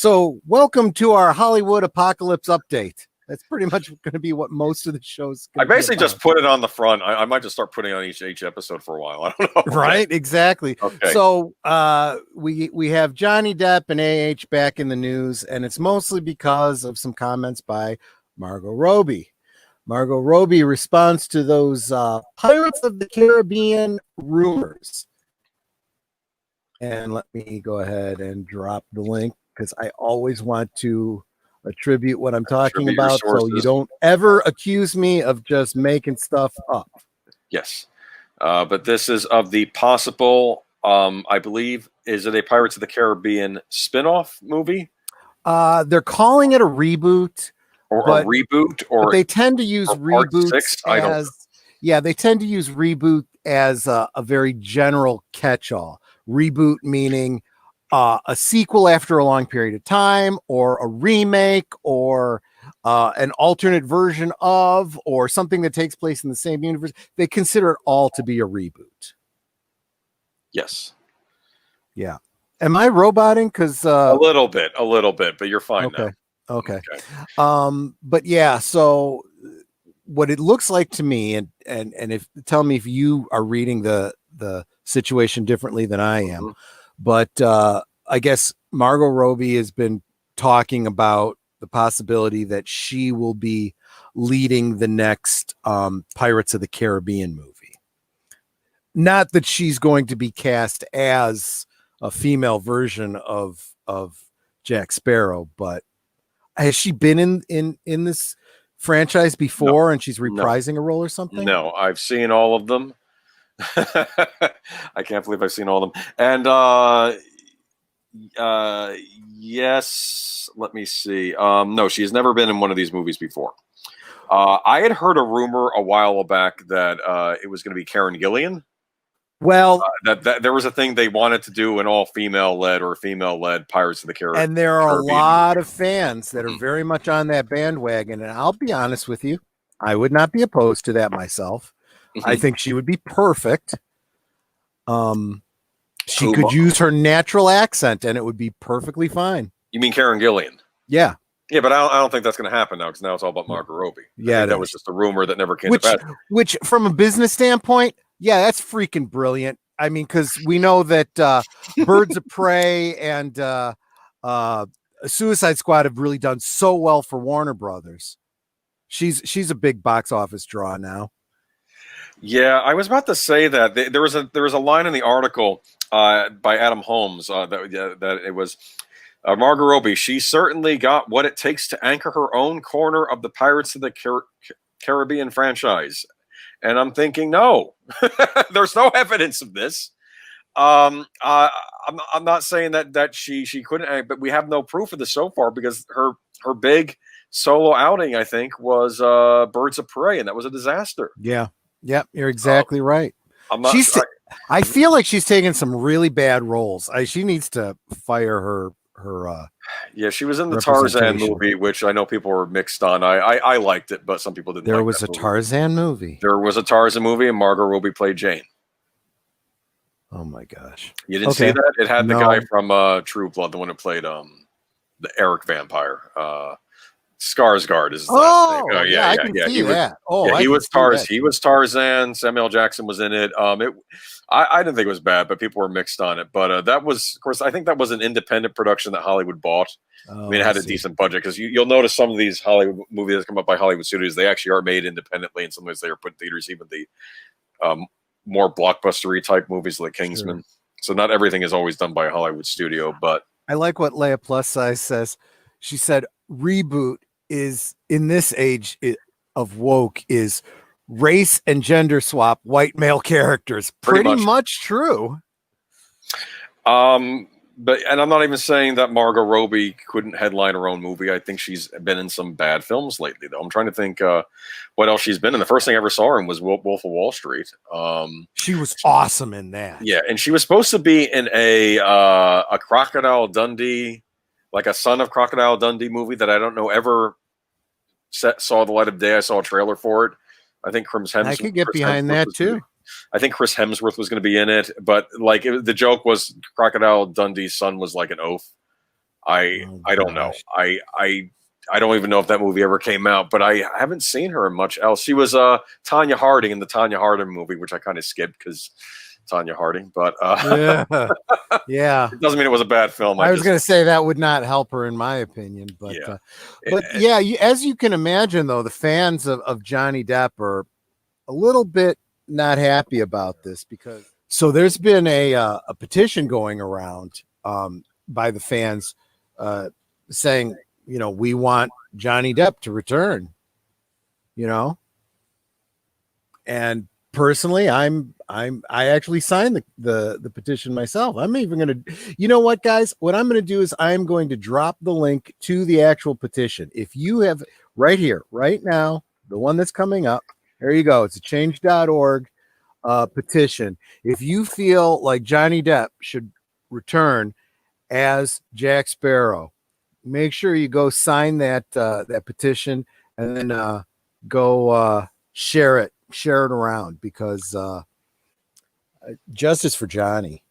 So welcome to our Hollywood apocalypse update. That's pretty much going to be what most of the shows. I basically just put it on the front. I might just start putting on each episode for a while. I don't know. Right? Exactly. Okay. So we have Johnny Depp and AH back in the news, and it's mostly because of some comments by Margot Robbie. Margot Robbie responds to those Pirates of the Caribbean rumors. And let me go ahead and drop the link because I always want to attribute what I'm talking about, so you don't ever accuse me of just making stuff up. Yes. But this is of the possible, I believe, is it a Pirates of the Caribbean spin-off movie? They're calling it a reboot. Or a reboot, or they tend to use reboots as they tend to use reboot as a very general catch-all. Reboot meaning a sequel after a long period of time, or a remake, or an alternate version of, or something that takes place in the same universe. They consider it all to be a reboot. Yes. Yeah. Am I roboting? Because a little bit, but you're fine now. Okay. But yeah, so what it looks like to me, and if tell me if you are reading the situation differently than I am, but I guess Margot Robbie has been talking about the possibility that she will be leading the next Pirates of the Caribbean movie. Not that she's going to be cast as a female version of Jack Sparrow, but has she been in this franchise before? No, and she's reprising a role or something? No, I've seen all of them. I can't believe I've seen all of them. And yes, let me see. No, she has never been in one of these movies before. I had heard a rumor a while back that it was going to be Karen Gillan. Well, that there was a thing they wanted to do an all-female led or female-led Pirates of the Caribbean. And there are a lot of fans that are very much on that bandwagon. And I'll be honest with you, I would not be opposed to that myself. I think she would be perfect. She could use her natural accent and it would be perfectly fine. You mean Karen Gillan? Yeah. Yeah, but I don't think that's going to happen now because now it's all about Margot Robbie. Yeah, that was just a rumor that never came to pass. Which, from a business standpoint, yeah, that's freaking brilliant. I mean, because we know that Birds of Prey and Suicide Squad have really done so well for Warner Brothers. She's a big box office draw now. Yeah, I was about to say that there was a line in the article by Adam Holmes that it was Margot Robbie. She certainly got what it takes to anchor her own corner of the Pirates of the Caribbean franchise. And I'm thinking, no, there's no evidence of this. I'm not saying that she couldn't, but we have no proof of this so far because her big solo outing, I think, was Birds of Prey, and that was a disaster. Yeah, you're exactly right. I feel like she's taken some really bad roles. She needs to fire her. Yeah, she was in the Tarzan movie, which I know people were mixed on. I liked it, but some people didn't. There was a Tarzan movie. There was a Tarzan movie, and Margot Robbie played Jane. Oh my gosh! You didn't see that? It had the guy from True Blood, the one who played the Eric vampire. Skarsgård is his last name. Yeah, I can see that. He was Tarzan. He was Tarzan. Samuel L. Jackson was in it. I didn't think it was bad, but people were mixed on it. But that was, of course, I think that was an independent production that Hollywood bought. I mean, it had a decent budget because you'll notice some of these Hollywood movies that come up by Hollywood studios, they actually are made independently. In some ways, they are put in theaters, even the more blockbustery type movies like Kingsman. Sure. So not everything is always done by a Hollywood studio. But I like what leaiplussize says. She said, "Reboot is in this age of woke is race and gender swap white male characters." Pretty much true. But I'm not even saying that Margot Robbie couldn't headline her own movie. I think she's been in some bad films lately, though. I'm trying to think what else she's been in. The first thing I ever saw her in was Wolf of Wall Street. She was awesome in that. Yeah, and she was supposed to be in a Crocodile Dundee, like a Son of Crocodile Dundee movie that I don't know ever saw the light of day. I saw a trailer for it. I think Chris Hemsworth. I could get behind that too. I think Chris Hemsworth was going to be in it, but like the joke was Crocodile Dundee's son was like an oaf. I don't know. I don't even know if that movie ever came out, but I haven't seen her in much else. She was Tanya Harding in the Tanya Harding movie, which I kind of skipped because Tanya Harding, but yeah, yeah. it doesn't mean it was a bad film. I was going to say that would not help her, in my opinion, but yeah, as you can imagine, though, the fans of Johnny Depp are a little bit not happy about this because so there's been a petition going around by the fans saying, you know, we want Johnny Depp to return, you know, and personally, I actually signed the petition myself. I'm even going to, you know what, guys, what I'm going to do is I'm going to drop the link to the actual petition. If you have right here, right now, the one that's coming up, there you go. It's a change.org petition. If you feel like Johnny Depp should return as Jack Sparrow, make sure you go sign that petition and then go share it around because justice for Johnny.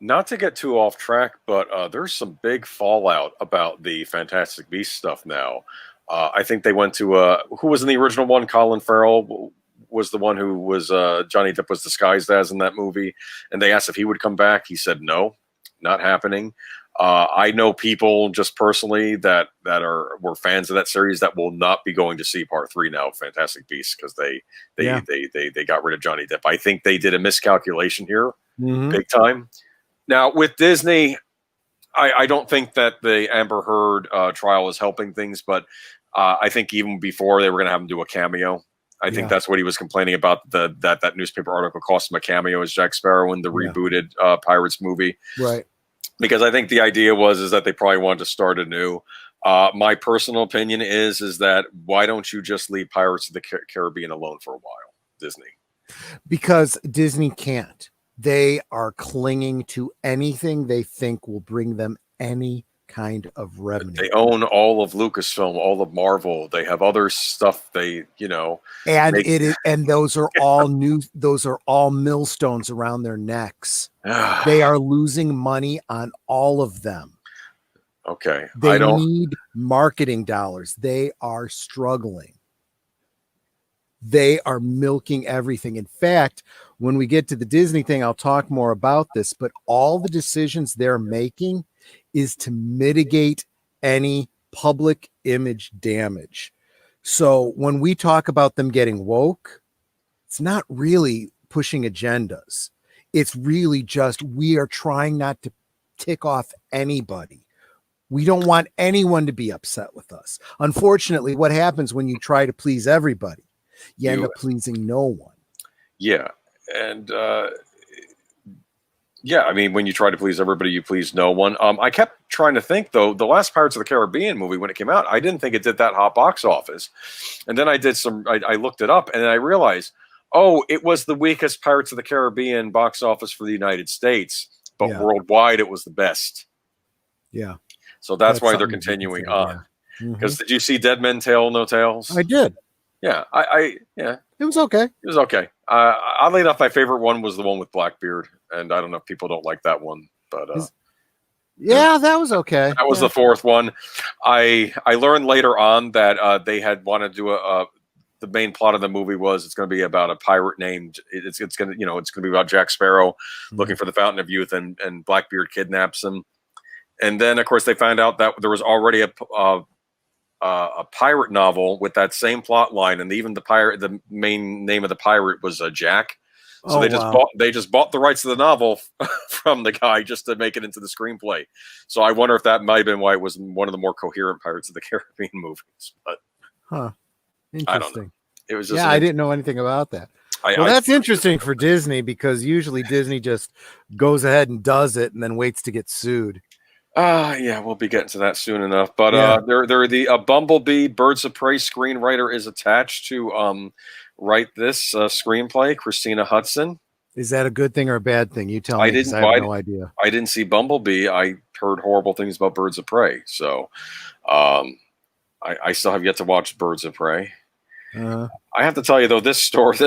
Not to get too off track, but there's some big fallout about the Fantastic Beasts stuff now. I think they went to who was in the original one? Colin Farrell was the one who was Johnny Depp was disguised as in that movie, and they asked if he would come back. He said no, not happening. I know people just personally that were fans of that series that will not be going to see part 3 now of Fantastic Beasts because they got rid of Johnny Depp. I think they did a miscalculation here, big time. Now with Disney, I don't think that the Amber Heard trial is helping things, but I think even before they were going to have him do a cameo. I think that's what he was complaining about. That newspaper article cost him a cameo as Jack Sparrow in the rebooted Pirates movie, right? Because I think the idea is that they probably wanted to start anew. My personal opinion is that why don't you just leave Pirates of the Caribbean alone for a while, Disney? Because Disney can't. They are clinging to anything they think will bring them any kind of revenue. They own all of Lucasfilm, all of Marvel. They have other stuff. And those are all new. Those are all millstones around their necks. They are losing money on all of them. Okay. They need marketing dollars. They are struggling. They are milking everything. In fact, when we get to the Disney thing, I'll talk more about this, but all the decisions they're making is to mitigate any public image damage. So when we talk about them getting woke, it's not really pushing agendas. It's really just we are trying not to tick off anybody. We don't want anyone to be upset with us. Unfortunately, what happens when you try to please everybody? You end up pleasing no one. Yeah. And I mean, when you try to please everybody, you please no one. I kept trying to think, though, the last Pirates of the Caribbean movie, when it came out, I didn't think it did that hot box office. And then I looked it up, and then I realized, it was the weakest Pirates of the Caribbean box office for the United States, but worldwide it was the best. Yeah. So that's why they're continuing on. Because did you see Dead Men Tell No Tales? I did. Yeah. It was okay. It was okay. Oddly enough, my favorite one was the one with Blackbeard, and I don't know if people don't like that one, but that was okay. That was the fourth one. I learned later on that they had wanted to do the main plot of the movie was it's going to be about a pirate named it's going to be about Jack Sparrow looking for the Fountain of Youth, and Blackbeard kidnaps him, and then of course they found out that there was already a pirate novel with that same plot line, and even the main name of the pirate was Jack. So they just bought the rights to the novel from the guy just to make it into the screenplay. So I wonder if that might have been why it was one of the more coherent Pirates of the Caribbean movies. But interesting. I don't know. It was just I didn't know anything about that. That's interesting for Disney because usually Disney just goes ahead and does it and then waits to get sued. We'll be getting to that soon enough. But the Bumblebee Birds of Prey screenwriter is attached to write this screenplay, Christina Hudson. Is that a good thing or a bad thing? You tell me. I have no idea. I didn't see Bumblebee. I heard horrible things about Birds of Prey. So I still have yet to watch Birds of Prey. I have to tell you, though, this story,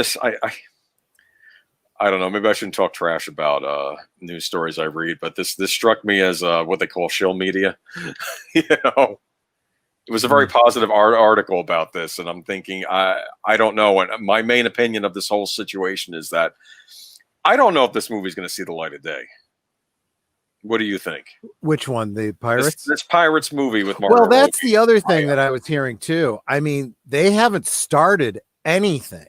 I don't know. Maybe I shouldn't talk trash about news stories I read, but this struck me as what they call shill media. You know, it was a very positive article about this, and I'm thinking, I don't know. And my main opinion of this whole situation is that I don't know if this movie is going to see the light of day. What do you think? Which one? The Pirates? This Pirates movie with Margot Well, that's Robbie. the other thing that I was hearing too. I mean, they haven't started anything.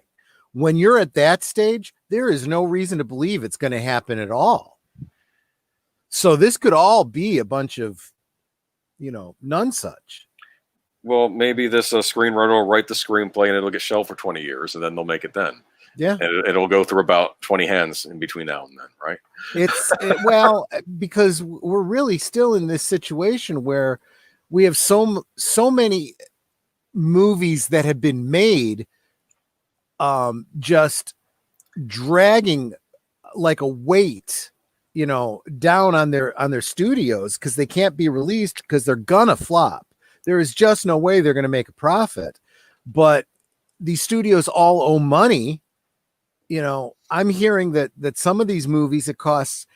When you're at that stage, there is no reason to believe it's going to happen at all. So this could all be a bunch of, none such. Well, maybe this screenwriter will write the screenplay and it'll get shelved for 20 years, and then they'll make it then. Yeah. And it'll go through about 20 hands in between now and then, right? Well, because we're really still in this situation where we have so many movies that have been made just dragging like a weight, down on their studios because they can't be released because they're gonna flop. There is just no way they're going to make a profit. But these studios all owe money. I'm hearing that some of these movies, it costs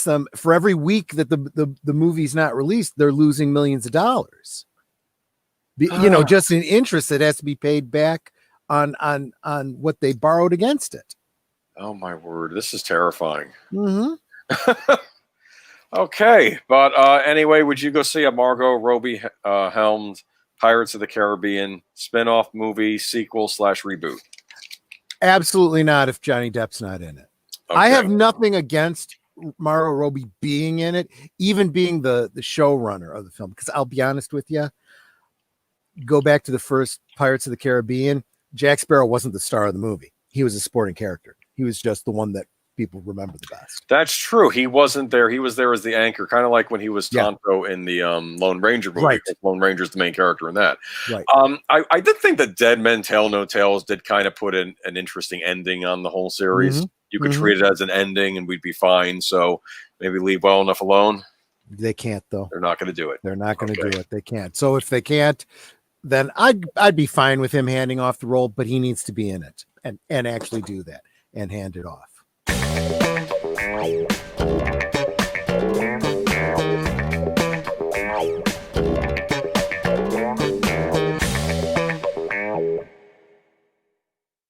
them for every week that the movie's not released, they're losing millions of dollars. Just in interest that has to be paid back on what they borrowed against it. Oh my word, this is terrifying. Mm-hmm. Okay, but anyway, would you go see a Margot Robbie helmed Pirates of the Caribbean spin-off movie sequel / reboot? Absolutely not if Johnny Depp's not in it. Okay. I have nothing against Margot Robbie being in it, even being the showrunner of the film, because I'll be honest with you, go back to the first Pirates of the Caribbean, Jack Sparrow wasn't the star of the movie. He was a supporting character. He was just the one that people remember the best. That's true. He wasn't there. He was there as the anchor, kind of like when he was Tonto in the Lone Ranger movie. Right. Lone Ranger's the main character in that. Right. I did think that Dead Men Tell No Tales did kind of put in an interesting ending on the whole series. Mm-hmm. You could treat it as an ending and we'd be fine. So maybe leave well enough alone. They can't, though. They're not going to do it. They're not going to do it. They can't. So if they can't, then I'd be fine with him handing off the role, but he needs to be in it and actually do that and hand it off.